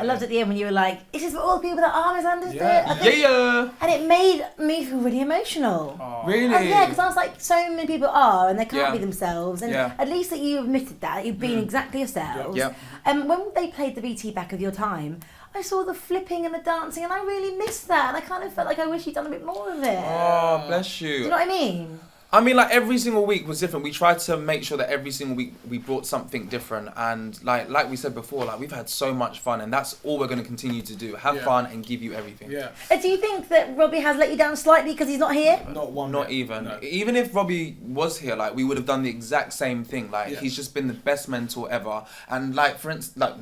loved at the end when you were like, "This is for all the people that are misunderstood." Yeah. And it made me feel really emotional. Really? Oh, yeah, because I was like, so many people are, and they can't be themselves. And Yeah. at least that you admitted that you've been exactly yourselves. Yeah. And when they played the BT back of your time, I saw the flipping and the dancing, and I really missed that. And I kind of felt like I wish you'd done a bit more of it. Oh, bless you. Do you know what I mean? I mean, like, every single week was different. We tried to make sure that every single week we brought something different. And like we said before, like, we've had so much fun, and that's all we're going to continue to do. Have fun and give you everything. Yeah. Do you think that Robbie has let you down slightly because he's not here? Not even. No. Even if Robbie was here, like, we would have done the exact same thing. Like, he's just been the best mentor ever. And, like, for instance, like,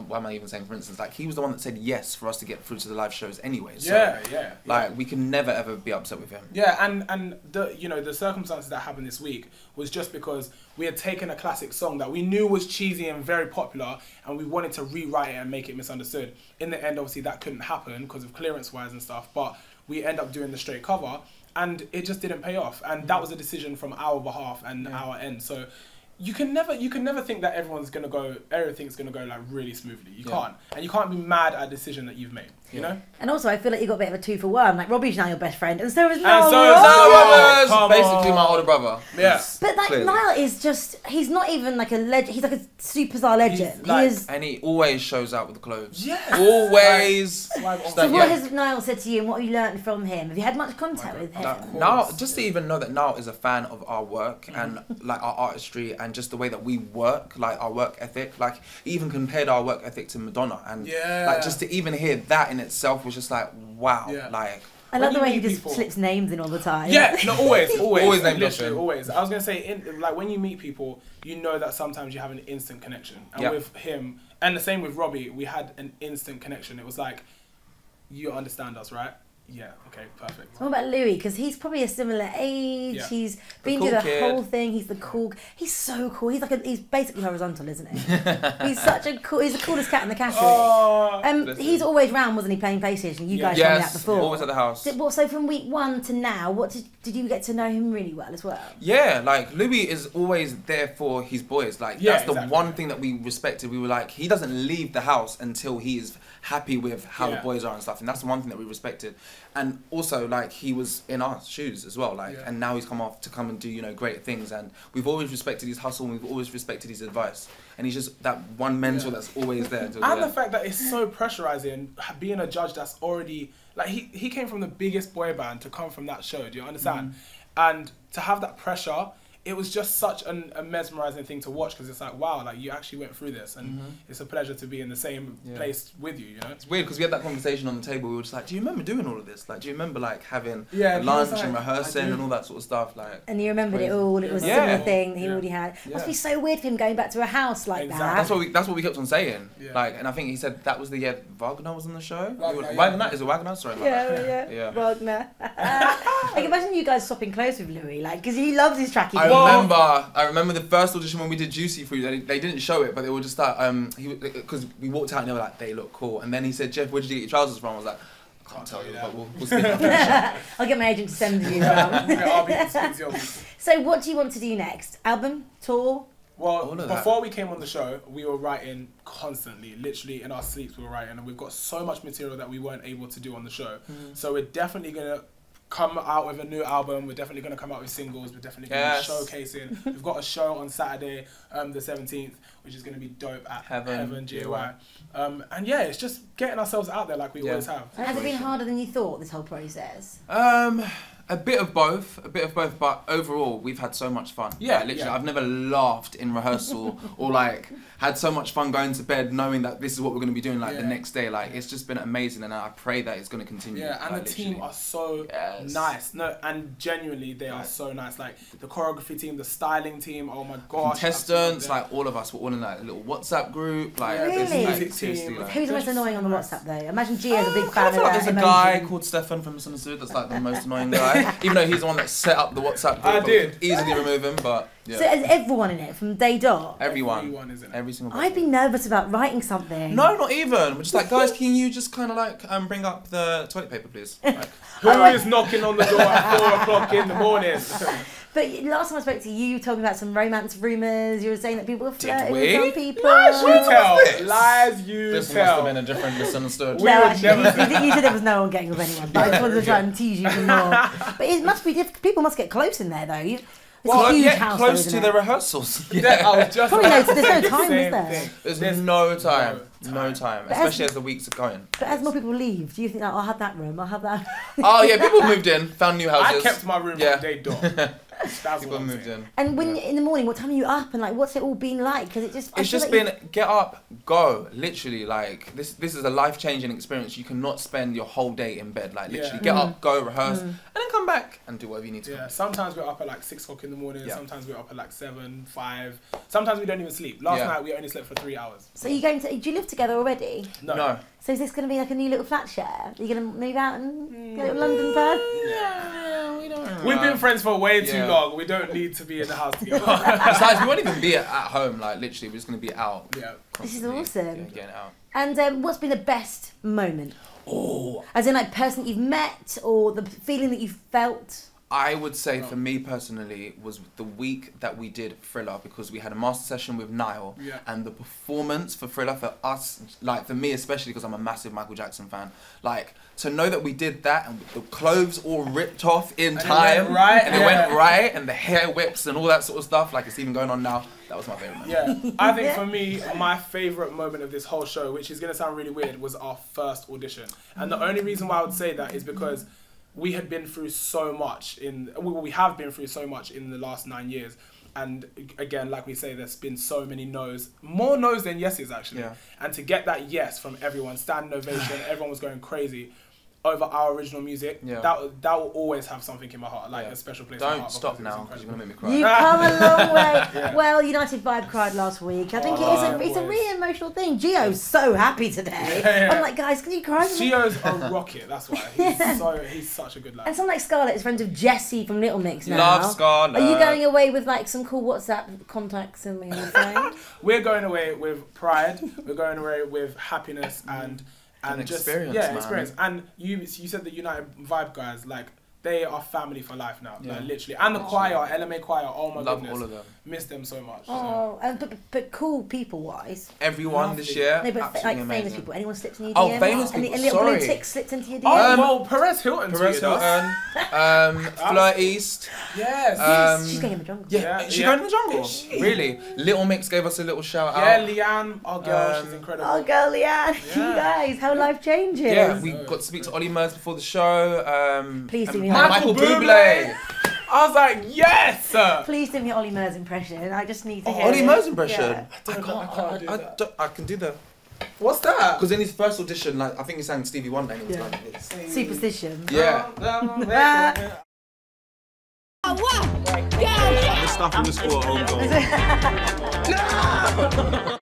why am I even saying for instance? Like, he was the one that said yes for us to get through to the live shows anyway. So, like, we can never ever be upset with him. Yeah, and the the circumstances that happened this week was just because we had taken a classic song that we knew was cheesy and very popular, and we wanted to rewrite it and make it misunderstood. In the end, obviously, that couldn't happen because of clearance-wise and stuff. But we end up doing the straight cover, and it just didn't pay off. And that was a decision from our behalf and our end. So. You can never think that everything's gonna go like really smoothly. You can't, and you can't be mad at a decision that you've made. You know. And also, I feel like you got a bit of a 2-for-1. Like, Robbie's now your best friend, and so is Niall. And so is Niall. Basically, my older brother. Yeah. But like, Niall is just—he's not even like a legend. He's like a superstar legend. And he always shows out with the clothes. Yeah. Always. So what has Niall said to you, and what have you learned from him? Have you had much contact with him? Now, just to even know that Niall is a fan of our work and like our artistry and just the way that we work, like our work ethic. Like, he even compared our work ethic to Madonna, and like, just to even hear that in itself was just like, wow. Like, I love the way he just slips names in all the time. Yeah, no, always name literally, always. I was gonna say, like, when you meet people, you know that sometimes you have an instant connection, and with him, and the same with Robbie, we had an instant connection. It was like, you understand us, right? Yeah, okay, perfect. What about Louis? Because he's probably a similar age. Yeah. He's been through the whole thing. He's the cool. He's so cool. He's like he's basically horizontal, isn't he? He's such a cool. He's the coolest cat in the category. He's always round, wasn't he, playing PlayStation? You guys told me that before. Always at the house. So from week 1 to now, what did you get to know him really well as well? Yeah, like, Louis is always there for his boys. Like, that's the one thing that we respected. We were like, he doesn't leave the house until he is happy with how the boys are and stuff, and that's the one thing that we respected. And also, like, he was in our shoes as well, like, and now he's come and do great things, and we've always respected his hustle, and we've always respected his advice, and he's just that one mentor that's always there. And the fact that it's so pressurizing, being a judge that's already, like, he came from the biggest boy band to come from that show, do you understand? And to have that pressure, it was just such a mesmerizing thing to watch, because it's like, wow, like, you actually went through this, and it's a pleasure to be in the same place with you, It's weird, because we had that conversation on the table. We were just like, do you remember doing all of this? Like, do you remember, like, having lunch and rehearsing and all that sort of stuff? Like, and you remembered it all. It was a similar thing that he already had. Must be so weird for him going back to a house like that. That's what we kept on saying. Like, and I think he said that was the year Wagner was on the show. Wagner? Is it Wagner? Sorry. Yeah. Wagner. Like, imagine you guys swapping clothes with Louis, like, because he loves his tracky. I remember the first audition when we did Juicy Fruit. They didn't show it, but they were just like, because we walked out and they were like, they look cool. And then he said, Jeff, where did you get your trousers from? I was like, I can't tell you, but we'll speak after the show. I'll get my agent to send you around. So what do you want to do next? Album? Tour? Well, before we came on the show, we were writing constantly, literally in our sleeps we were writing, and we've got so much material that we weren't able to do on the show. So we're definitely going to come out with a new album. We're definitely going to come out with singles. We're definitely going to be showcasing. We've got a show on Saturday, the 17th, which is going to be dope at Heaven GAY. And yeah, it's just getting ourselves out there like we always have. And has it been harder than you thought, this whole process? A bit of both, but overall we've had so much fun. Yeah, like, literally, I've never laughed in rehearsal or like had so much fun going to bed knowing that this is what we're going to be doing like the next day. Like, it's just been amazing, and I pray that it's going to continue. Yeah, and like, the team are so nice. No, and genuinely they are so nice. Like, the choreography team, the styling team. Oh my gosh, contestants, like, all of us were all in like a little WhatsApp group. Like, really? Like, seriously, like, who's the most annoying on the WhatsApp though? Imagine Gia's a big fan of like that. There's a guy called Stefan from Misunderstood that's like the most annoying guy. Even though he's the one that set up the WhatsApp group, I did. Easily remove him, but Yeah. So is everyone in it from day dot? Everyone is in it. Every single person. I'd be nervous about writing something. No, not even. We're just like, guys, can you just kind of like bring up the toilet paper, please? Like, who is knocking on the door at 4 o'clock in the morning? But last time I spoke to you, you told me about some romance rumours. You were saying that people were flirting we? with some people. Lies you tell. Lies you this tell. must have been a different misunderstood. No, actually, you said there was no one getting with anyone. But I just wanted to try and tease you some more. But it must be difficult. People must get close in there, though. It's a huge house, close though, to the rehearsals. Yeah, I was just probably there's no time, is there? There's no time. No time, especially as the weeks are going. But as more people leave, do you think, like, I'll have that room, I'll have that? Oh yeah, people moved in, found new houses. I kept my room from day dot. People moved in. And when in the morning, what time are you up, and like, what's it all been like? Because it's just been get up, go. Literally, like this is a life-changing experience. You cannot spend your whole day in bed. Like literally, get up, go, rehearse, and then come back and do whatever you need to. Yeah. Sometimes we're up at like 6 o'clock in the morning. Yeah. Sometimes we're up at like 7, 5. Sometimes we don't even sleep. Last night we only slept for 3 hours. So you going to? Do you live together already? No. So is this going to be like a new little flat share? Are you going to move out and get a little London pad? Yeah, we don't. We've been friends for way too long. We don't need to be in the house together. Besides, we won't even be at home. Like literally, we're just going to be out. Yeah. This is awesome. Yeah, getting out. And what's been the best moment? Oh. As in, like, person you've met, or the feeling that you felt? I would say for me personally was the week that we did Thriller, because we had a master session with Niall, and the performance for Thriller for us, like for me especially because I'm a massive Michael Jackson fan, like to know that we did that and the clothes all ripped off in time, and it went right, and the hair whips and all that sort of stuff, like it's even going on now. That was my favourite moment. Yeah, I think for me, my favourite moment of this whole show, which is going to sound really weird, was our first audition. And the only reason why I would say that is because we had been through so much we have been through so much in the last 9 years, and again, like we say, there's been so many no's, more no's than yeses actually, and to get that yes from everyone, standing ovation, everyone was going crazy over our original music, that will always have something in my heart, like a special place in my heart. Don't stop now, because you're going to make me cry. You've come a long way. Well, United Vibe cried last week. I think it's a really emotional thing. Gio's so happy today. I'm like, guys, can you cry? Gio's a rocket, that's why. He's such a good lad. And someone like Scarlett is friends with Jessie from Little Mix now. Love Scarlett. Are you going away with like some cool WhatsApp contacts and things? We're going away with pride. We're going away with happiness and just experience. And you said the United Vibe guys, like they are family for life now, like literally. And the choir, LMA choir, oh my goodness, all of them. Miss them so much. Oh, but cool people wise. Everyone this year, no, but absolutely like amazing. Famous people. Anyone slipped in your DM? DM? Oh, famous people. A little blue tick slipped into your DM. Oh well, Perez Hilton. Fleur East. Yes. She's going in the jungle. Yeah, she's going in the jungle. Really? Little Mix gave us a little shout out. Yeah, Leanne, our girl, she's incredible. Our girl Leanne, you guys, how life changes. Yeah, we got to speak to Ollie Murs before the show. Please do me Michael Bublé. I was like, yes! Please do me Ollie Murs impression. I just need to hear Ollie Murs impression? Yeah. I can do that. What's that? Because in his first audition, like I think he sang Stevie Wonder and he was like this. Superstition. Yeah. The stuff in the school at home. No!